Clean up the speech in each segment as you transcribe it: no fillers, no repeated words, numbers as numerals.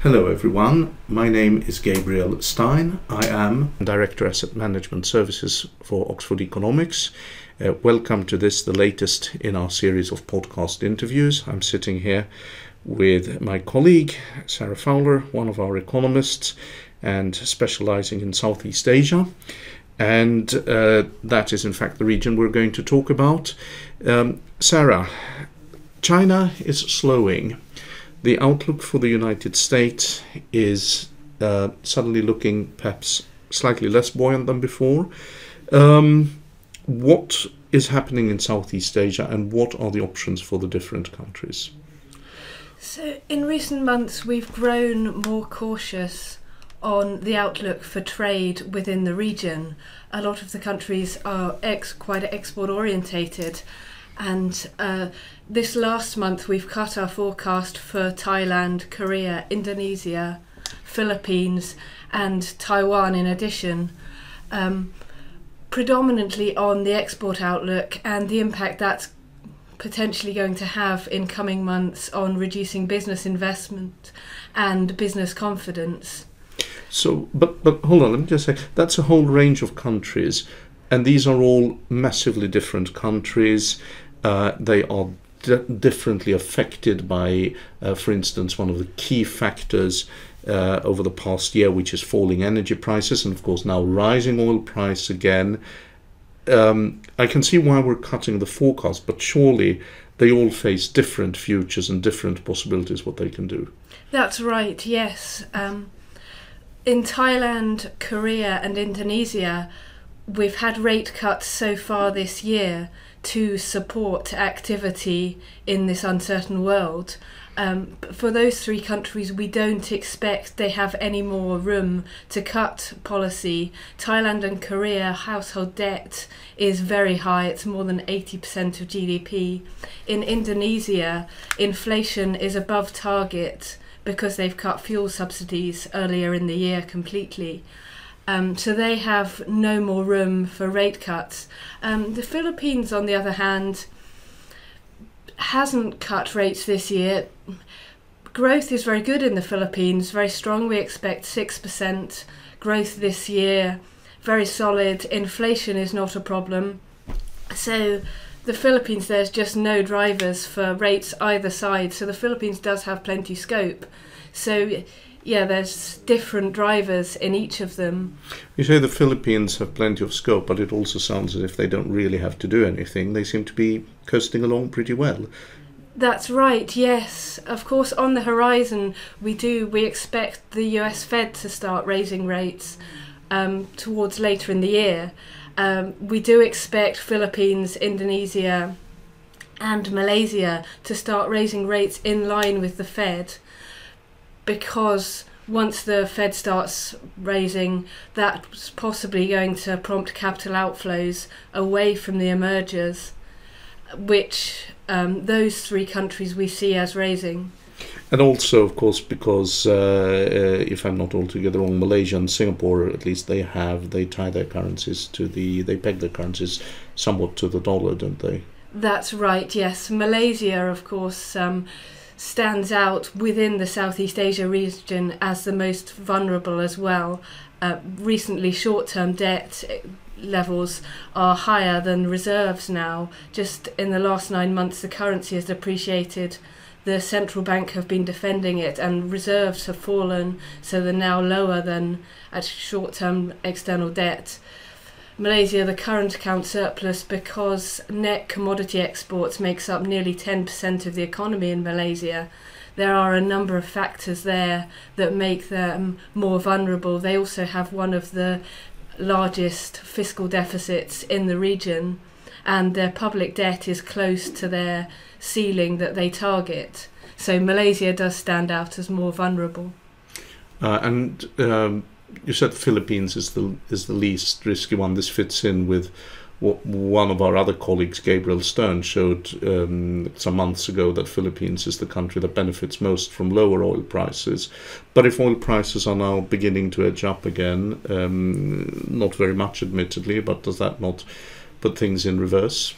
Hello everyone, my name is Gabriel Stein. I am Director Asset Management Services for Oxford Economics. Welcome to this, the latest in our series of podcast interviews. I'm sitting here with my colleague Sarah Fowler, one of our economists and specializing in Southeast Asia. And that is in fact the region we're going to talk about. Sarah, China is slowing. The outlook for the United States is suddenly looking perhaps slightly less buoyant than before. What is happening in Southeast Asia and what are the options for the different countries? So in recent months we've grown more cautious on the outlook for trade within the region. A lot of the countries are quite export orientated. And this last month we've cut our forecast for Thailand, Korea, Indonesia, Philippines and Taiwan in addition, predominantly on the export outlook and the impact that's potentially going to have in coming months on reducing business investment and business confidence. So, but hold on, let me just say, that's a whole range of countries and these are all massively different countries. They are differently affected by, for instance, one of the key factors over the past year, which is falling energy prices and, of course, now rising oil price again. I can see why we're cutting the forecast, but surely they all face different futures and different possibilities what they can do. That's right, yes. In Thailand, Korea and Indonesia, we've had rate cuts so far this year to support activity in this uncertain world. For those three countries, we don't expect they have any more room to cut policy. Thailand and Korea, household debt is very high. It's more than 80% of GDP. In Indonesia, inflation is above target because they've cut fuel subsidies earlier in the year completely. So they have no more room for rate cuts. The Philippines, on the other hand, hasn't cut rates this year. Growth is very good in the Philippines, very strong. We expect 6% growth this year, very solid. Inflation is not a problem. So the Philippines, there's just no drivers for rates either side. So the Philippines does have plenty scope. So yeah, there's different drivers in each of them. You say the Philippines have plenty of scope, but it also sounds as if they don't really have to do anything. They seem to be coasting along pretty well. That's right, yes. Of course, on the horizon, we expect the US Fed to start raising rates towards later in the year. We do expect Philippines, Indonesia and Malaysia to start raising rates in line with the Fed, because once the Fed starts raising, that's possibly going to prompt capital outflows away from the emergers, which those three countries we see as raising. And also, of course, because if I'm not altogether wrong, Malaysia and Singapore, at least they tie their currencies they peg their currencies somewhat to the dollar, don't they? That's right, yes. Malaysia, of course, stands out within the Southeast Asia region as the most vulnerable as well. Recently, short-term debt levels are higher than reserves now. Just in the last 9 months, the currency has depreciated. The central bank have been defending it and reserves have fallen, so they're now lower than at short-term external debt. Malaysia, the current account surplus, because net commodity exports makes up nearly 10% of the economy in Malaysia. There are a number of factors there that make them more vulnerable. They also have one of the largest fiscal deficits in the region, and their public debt is close to their ceiling that they target. So Malaysia does stand out as more vulnerable. You said the Philippines is the least risky one. This fits in with what one of our other colleagues, Gabriel Stern, showed some months ago, that Philippines is the country that benefits most from lower oil prices. But if oil prices are now beginning to edge up again, not very much admittedly, but does that not put things in reverse?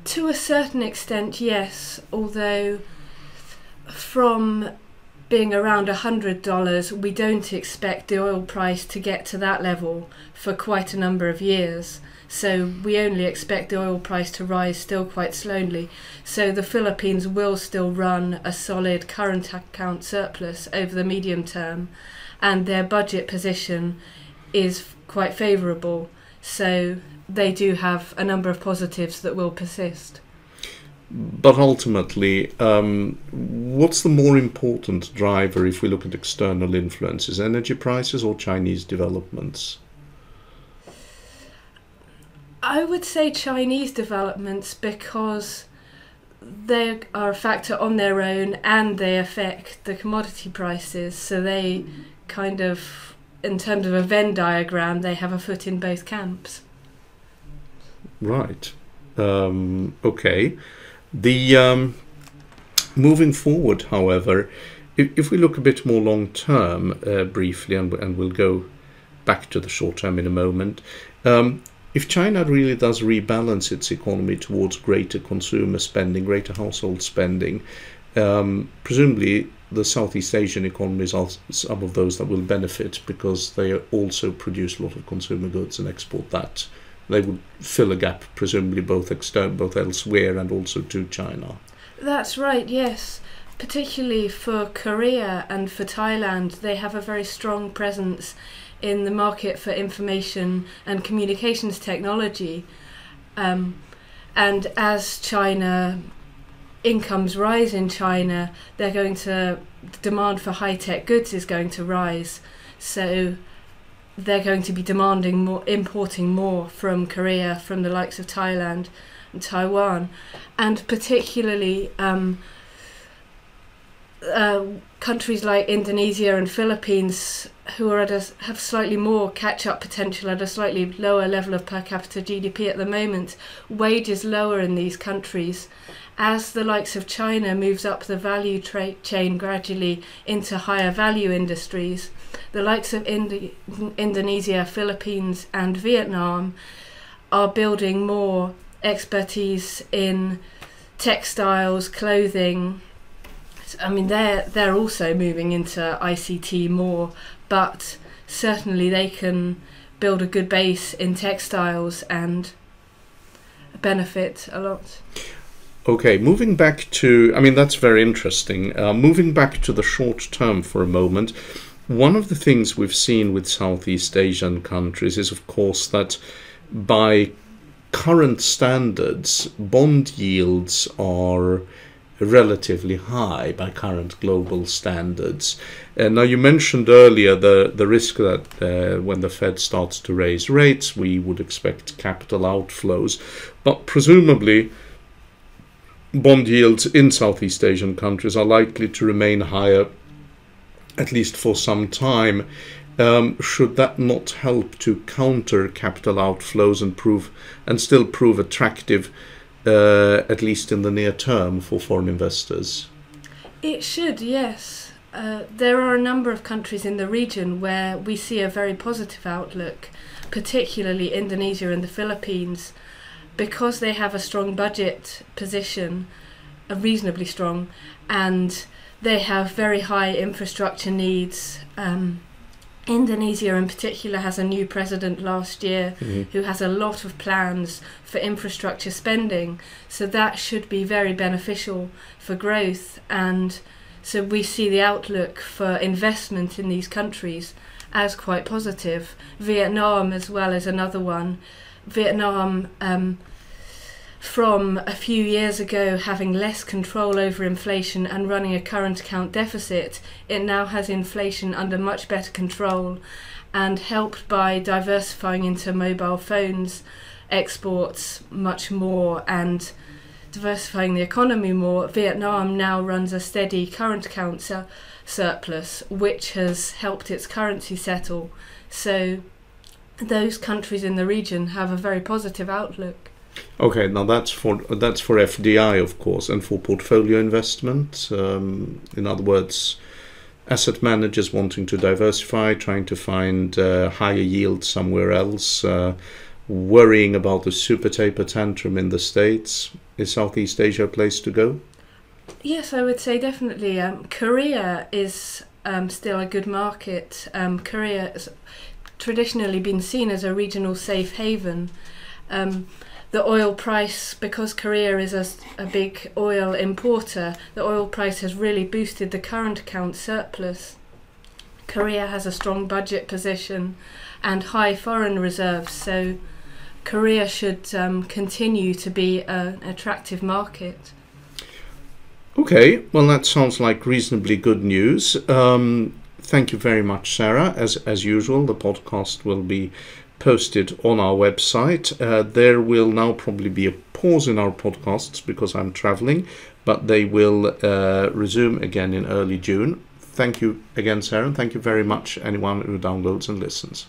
To a certain extent, yes, although from being around $100, we don't expect the oil price to get to that level for quite a number of years. So we only expect the oil price to rise still quite slowly. So the Philippines will still run a solid current account surplus over the medium term, and their budget position is quite favourable. So they do have a number of positives that will persist. But ultimately, what's the more important driver if we look at external influences, energy prices or Chinese developments? I would say Chinese developments, because they are a factor on their own and they affect the commodity prices. So they kind of, in terms of a Venn diagram, they have a foot in both camps. Right. Okay. The moving forward, however, if we look a bit more long term, briefly, and we'll go back to the short term in a moment. If China really does rebalance its economy towards greater consumer spending, greater household spending, presumably the Southeast Asian economies are some of those that will benefit, because they also produce a lot of consumer goods and export that. They would fill a gap, presumably both elsewhere and also to China. That's right, yes. Particularly for Korea and for Thailand, they have a very strong presence in the market for information and communications technology. And as China incomes rise in China, demand for high-tech goods is going to rise. So they're going to be demanding more, importing more from Korea, from the likes of Thailand and Taiwan, and particularly countries like Indonesia and Philippines, who are have slightly more catch-up potential at a slightly lower level of per capita GDP at the moment. Wages lower in these countries. As the likes of China moves up the value chain gradually into higher value industries, the likes of Indonesia, Philippines and Vietnam are building more expertise in textiles, clothing. I mean, they're also moving into ICT more, but certainly they can build a good base in textiles and benefit a lot. Okay, moving back to, I mean, that's very interesting. Moving back to the short term for a moment, one of the things we've seen with Southeast Asian countries is, of course, that by current standards, bond yields are relatively high by current global standards. Now, you mentioned earlier the risk that when the Fed starts to raise rates, we would expect capital outflows, but presumably bond yields in Southeast Asian countries are likely to remain higher, at least for some time. Should that not help to counter capital outflows and still prove attractive, at least in the near term, for foreign investors? It should, yes. There are a number of countries in the region where we see a very positive outlook, particularly Indonesia and the Philippines, because they have a strong budget position, a reasonably strong, and they have very high infrastructure needs. Indonesia in particular has a new president last year who has a lot of plans for infrastructure spending, so that should be very beneficial for growth, and so we see the outlook for investment in these countries as quite positive. Vietnam as well is another one. Vietnam, from a few years ago having less control over inflation and running a current account deficit, it now has inflation under much better control, and helped by diversifying into mobile phones exports much more and diversifying the economy more, Vietnam now runs a steady current account surplus, which has helped its currency settle. So those countries in the region have a very positive outlook. Okay, now that's for FDI, of course, and for portfolio investment. In other words, asset managers wanting to diversify, trying to find higher yield somewhere else, worrying about the super taper tantrum in the States. Is Southeast Asia a place to go? Yes, I would say definitely. Korea is still a good market. Korea has traditionally been seen as a regional safe haven. The oil price, because Korea is a big oil importer, the oil price has really boosted the current account surplus. Korea has a strong budget position and high foreign reserves, so Korea should continue to be an attractive market. Okay, well, that sounds like reasonably good news. Thank you very much, Sarah. As usual, the podcast will be posted on our website. There will now probably be a pause in our podcasts because I'm traveling, but they will resume again in early June. Thank you again, Sarah, and thank you very much anyone who downloads and listens.